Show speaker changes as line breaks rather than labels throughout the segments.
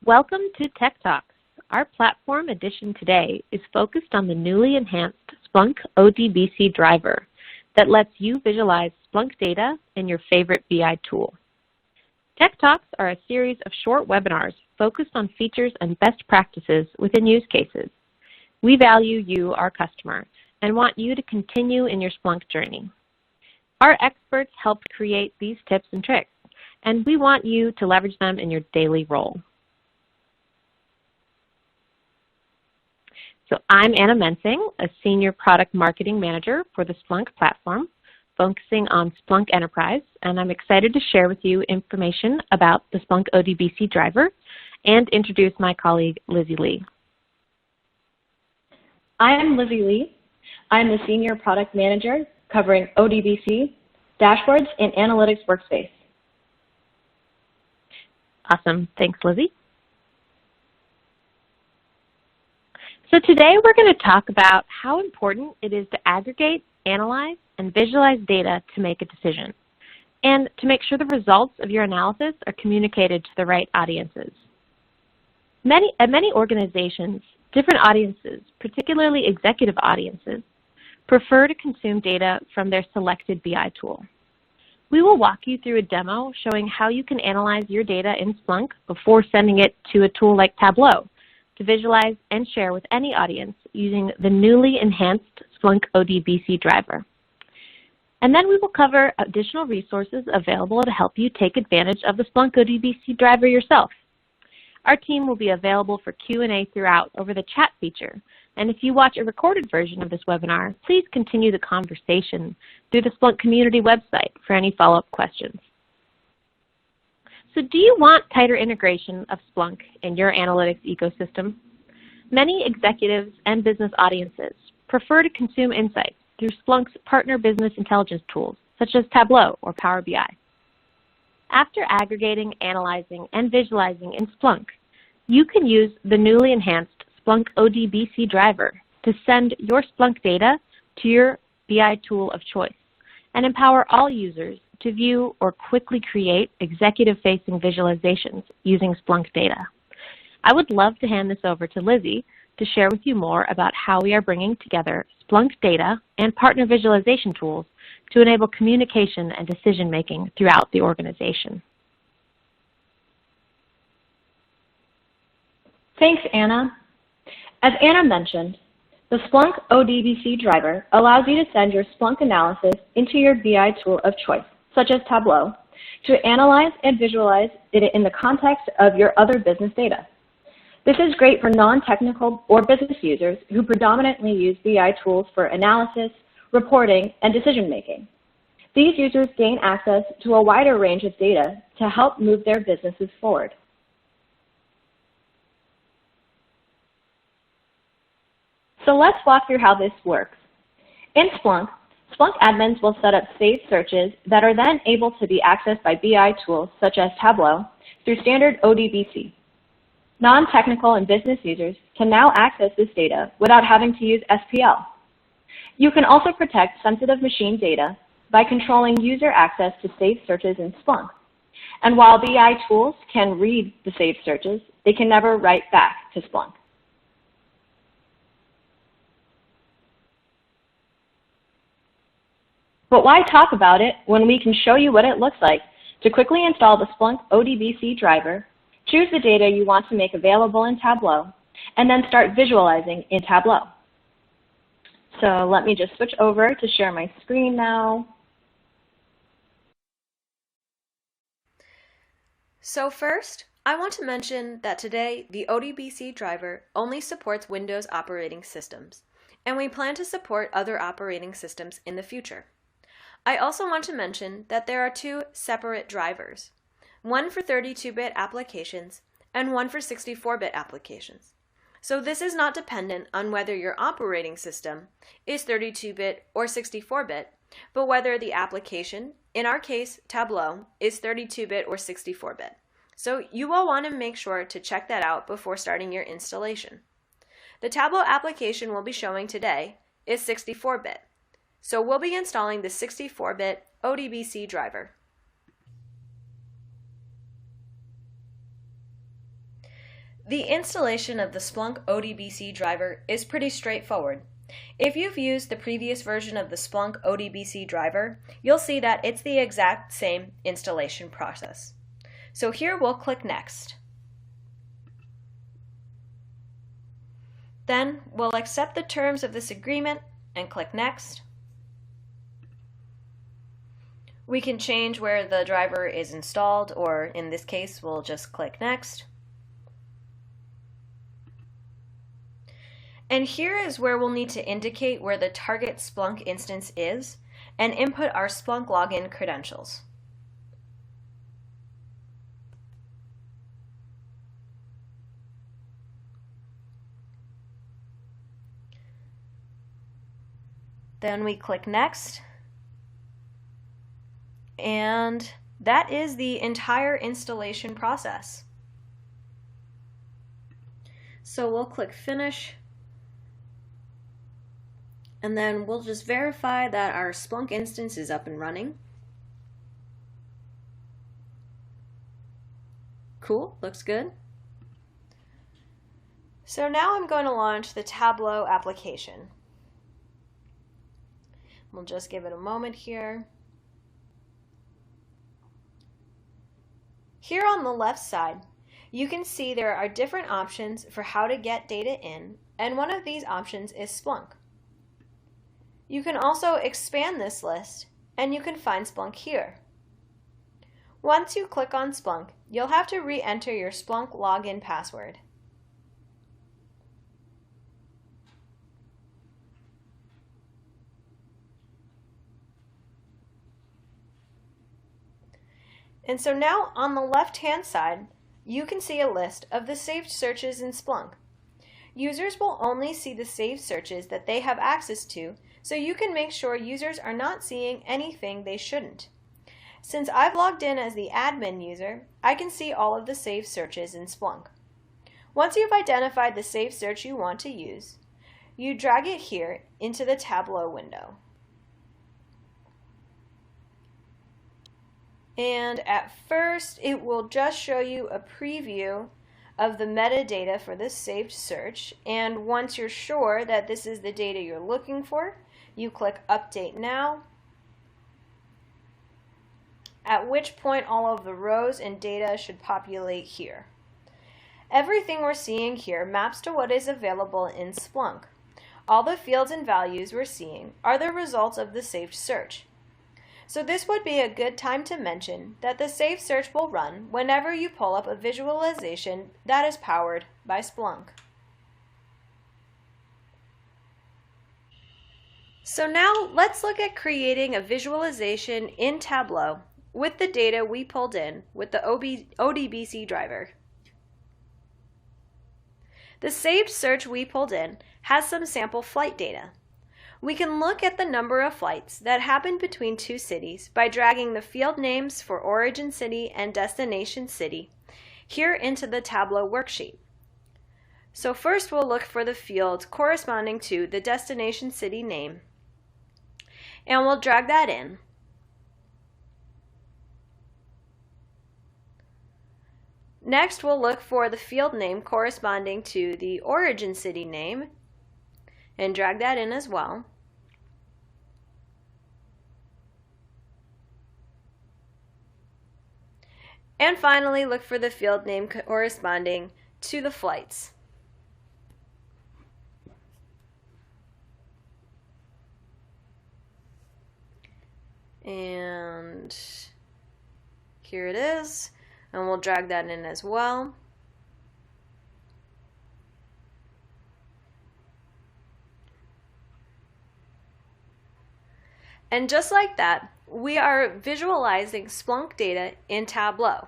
Welcome to Tech Talks. Our platform edition today is focused on the newly enhanced Splunk ODBC driver that lets you visualize Splunk data in your favorite BI tool. Tech Talks are a series of short webinars focused on features and best practices within use cases. We value you, our customer, and want you to continue in your Splunk journey. Our experts helped create these tips and tricks, and we want you to leverage them in your daily role. So I'm Anna Mensing, a Senior Product Marketing Manager for the Splunk platform, focusing on Splunk Enterprise, and I'm excited to share with you information about the Splunk ODBC driver and introduce my colleague, Lizzie Lee.
I am Lizzie Lee. I'm the Senior Product Manager covering ODBC, Dashboards, and Analytics Workspace.
Awesome. Thanks, Lizzie. So today we're going to talk about how important it is to aggregate, analyze, and visualize data to make a decision, and to make sure the results of your analysis are communicated to the right audiences. At many organizations, different audiences, particularly executive audiences, prefer to consume data from their selected BI tool. We will walk you through a demo showing how you can analyze your data in Splunk before sending it to a tool like Tableau to visualize and share with any audience using the newly enhanced Splunk ODBC driver. And then we will cover additional resources available to help you take advantage of the Splunk ODBC driver yourself. Our team will be available for Q&A throughout over the chat feature. And if you watch a recorded version of this webinar, please continue the conversation through the Splunk community website for any follow-up questions. So do you want tighter integration of Splunk in your analytics ecosystem? Many executives and business audiences prefer to consume insights through Splunk's partner business intelligence tools, such as Tableau or Power BI. After aggregating, analyzing, and visualizing in Splunk, you can use the newly enhanced Splunk ODBC driver to send your Splunk data to your BI tool of choice and empower all users to view or quickly create executive-facing visualizations using Splunk data. I would love to hand this over to Lizzie to share with you more about how we are bringing together Splunk data and partner visualization tools to enable communication and decision-making throughout the organization.
Thanks, Anna. As Anna mentioned, the Splunk ODBC driver allows you to send your Splunk analysis into your BI tool of choice, such as Tableau, to analyze and visualize it in the context of your other business data. This is great for non-technical or business users who predominantly use BI tools for analysis, reporting, and decision-making. These users gain access to a wider range of data to help move their businesses forward. So let's walk through how this works. In Splunk, Splunk admins will set up saved searches that are then able to be accessed by BI tools such as Tableau through standard ODBC. Non-technical and business users can now access this data without having to use SPL. You can also protect sensitive machine data by controlling user access to saved searches in Splunk. And while BI tools can read the saved searches, they can never write back to Splunk. But why talk about it when we can show you what it looks like to quickly install the Splunk ODBC driver, choose the data you want to make available in Tableau, and then start visualizing in Tableau. So let me just switch over to share my screen now.
So first, I want to mention that today the ODBC driver only supports Windows operating systems, and we plan to support other operating systems in the future. I also want to mention that there are two separate drivers, one for 32-bit applications and one for 64-bit applications. So this is not dependent on whether your operating system is 32-bit or 64-bit, but whether the application, in our case Tableau, is 32-bit or 64-bit. So you will want to make sure to check that out before starting your installation. The Tableau application we'll be showing today is 64-bit. So we'll be installing the 64-bit ODBC driver. The installation of the Splunk ODBC driver is pretty straightforward. If you've used the previous version of the Splunk ODBC driver, you'll see that it's the exact same installation process. So here we'll click Next. Then we'll accept the terms of this agreement and click Next. We can change where the driver is installed, or in this case, we'll just click Next. And here is where we'll need to indicate where the target Splunk instance is and input our Splunk login credentials. Then we click Next, and that is the entire installation process. So we'll click Finish, and then we'll just verify that our Splunk instance is up and running. Cool, looks good. So now I'm going to launch the Tableau application. We'll just give it a moment here. Here on the left side, you can see there are different options for how to get data in, and one of these options is Splunk. You can also expand this list, and you can find Splunk here. Once you click on Splunk, you'll have to re-enter your Splunk login password. And so now on the left-hand side, you can see a list of the saved searches in Splunk. Users will only see the saved searches that they have access to, so you can make sure users are not seeing anything they shouldn't. Since I've logged in as the admin user, I can see all of the saved searches in Splunk. Once you've identified the saved search you want to use, you drag it here into the Tableau window. And at first, it will just show you a preview of the metadata for this saved search. And once you're sure that this is the data you're looking for, you click Update Now, at which point all of the rows and data should populate here. Everything we're seeing here maps to what is available in Splunk. All the fields and values we're seeing are the results of the saved search. So this would be a good time to mention that the saved search will run whenever you pull up a visualization that is powered by Splunk. So now let's look at creating a visualization in Tableau with the data we pulled in with the ODBC driver. The saved search we pulled in has some sample flight data. We can look at the number of flights that happened between two cities by dragging the field names for origin city and destination city here into the Tableau worksheet. So first we'll look for the field corresponding to the destination city name, and we'll drag that in. Next we'll look for the field name corresponding to the origin city name and drag that in as well. And finally, look for the field name corresponding to the flights. And here it is, and we'll drag that in as well. And just like that, we are visualizing Splunk data in Tableau.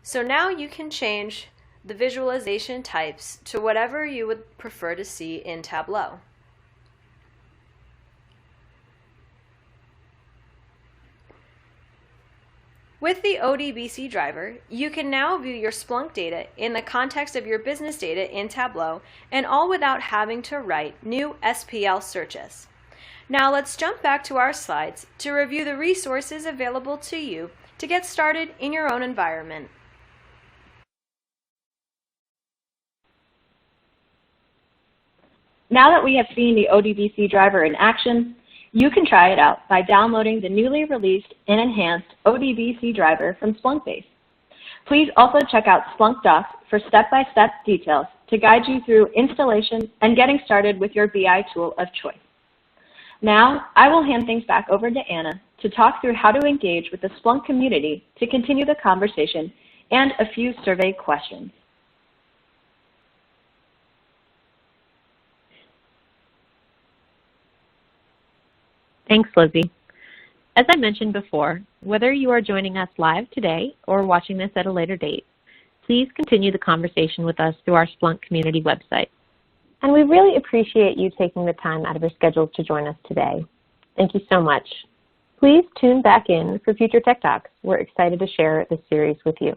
So now you can change the visualization types to whatever you would prefer to see in Tableau. With the ODBC driver, you can now view your Splunk data in the context of your business data in Tableau, and all without having to write new SPL searches. Now let's jump back to our slides to review the resources available to you to get started in your own environment.
Now that we have seen the ODBC driver in action, you can try it out by downloading the newly released and enhanced ODBC driver from Splunkbase. Please also check out Splunk Docs for step-by-step details to guide you through installation and getting started with your BI tool of choice. Now, I will hand things back over to Anna to talk through how to engage with the Splunk community to continue the conversation and a few survey questions.
Thanks, Lizzie. As I mentioned before, whether you are joining us live today or watching this at a later date, please continue the conversation with us through our Splunk community website. And we really appreciate you taking the time out of your schedules to join us today. Thank you so much. Please tune back in for future Tech Talks. We're excited to share this series with you.